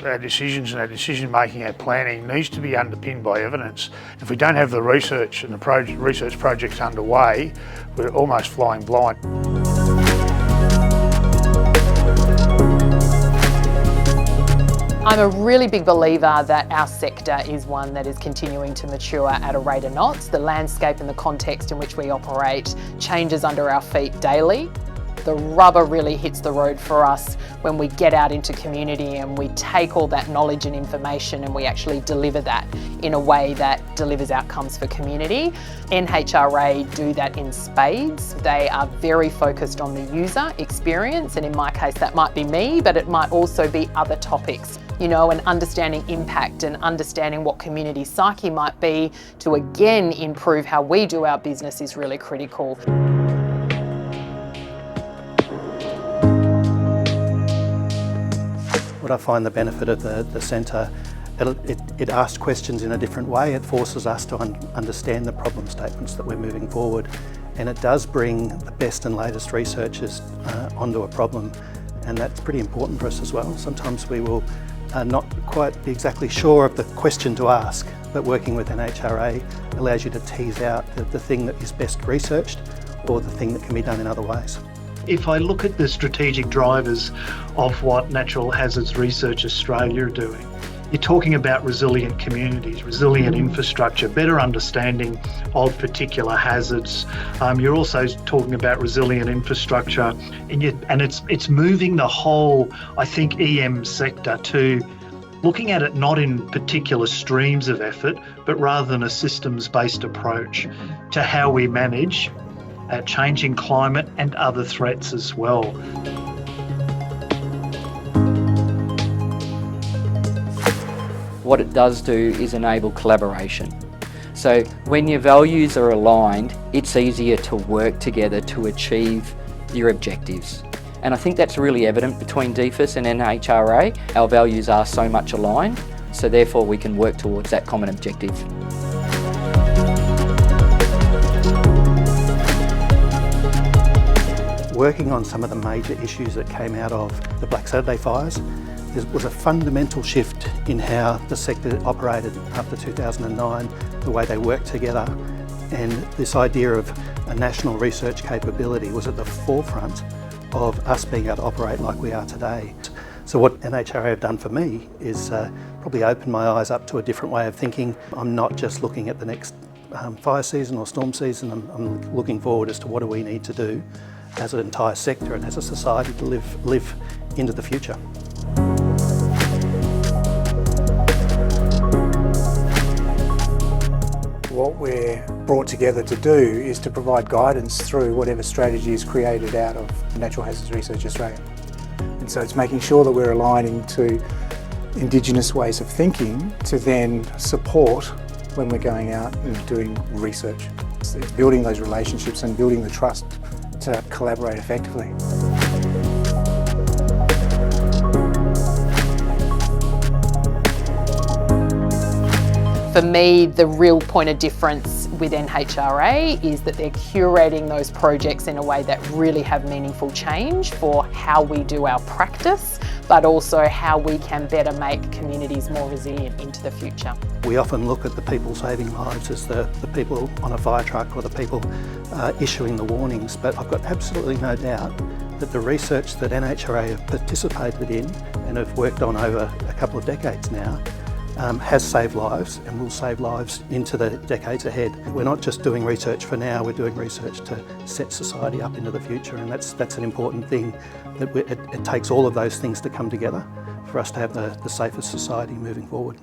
our decisions and our decision making, our planning needs to be underpinned by evidence. If we don't have the research and the research projects underway, we're almost flying blind. I'm a really big believer that our sector is one that is continuing to mature at a rate of knots. The landscape and the context in which we operate changes under our feet daily. The rubber really hits the road for us when we get out into community and we take all that knowledge and information and we actually deliver that in a way that delivers outcomes for community. NHRA do that in spades. They are very focused on the user experience, and in my case that might be me, but it might also be other topics. And understanding impact and understanding what community psyche might be to again improve how we do our business is really critical. What I find the benefit of the centre, it asks questions in a different way. It forces us to understand the problem statements that we're moving forward, and it does bring the best and latest researchers onto a problem, and that's pretty important for us as well. Sometimes we will not quite be exactly sure of the question to ask, but working with NHRA allows you to tease out the thing that is best researched or the thing that can be done in other ways. If I look at the strategic drivers of what Natural Hazards Research Australia are doing, you're talking about resilient communities, resilient infrastructure, better understanding of particular hazards. You're also talking about resilient infrastructure, and it's moving the whole, I think, EM sector to looking at it not in particular streams of effort, but rather than a systems-based approach to how we manage changing climate and other threats as well. What it does do is enable collaboration. So when your values are aligned, it's easier to work together to achieve your objectives. And I think that's really evident between DFIS and NHRA. Our values are so much aligned, so therefore we can work towards that common objective. Working on some of the major issues that came out of the Black Saturday fires, there was a fundamental shift in how the sector operated after 2009, the way they worked together, and this idea of a national research capability was at the forefront of us being able to operate like we are today. So what NHRA have done for me is probably opened my eyes up to a different way of thinking. I'm not just looking at the next fire season or storm season, I'm looking forward as to what do we need to do as an entire sector and as a society to live into the future. What we're brought together to do is to provide guidance through whatever strategy is created out of Natural Hazards Research Australia. And so it's making sure that we're aligning to Indigenous ways of thinking to then support when we're going out and doing research. It's building those relationships and building the trust to collaborate effectively. For me, the real point of difference with NHRA is that they're curating those projects in a way that really have meaningful change for how we do our practice, but also how we can better make communities more resilient into the future. We often look at the people saving lives as the people on a fire truck or the people issuing the warnings, but I've got absolutely no doubt that the research that NHRA have participated in and have worked on over a couple of decades now has saved lives and will save lives into the decades ahead. We're not just doing research for now, we're doing research to set society up into the future, and that's an important thing. That it takes all of those things to come together for us to have the safest society moving forward.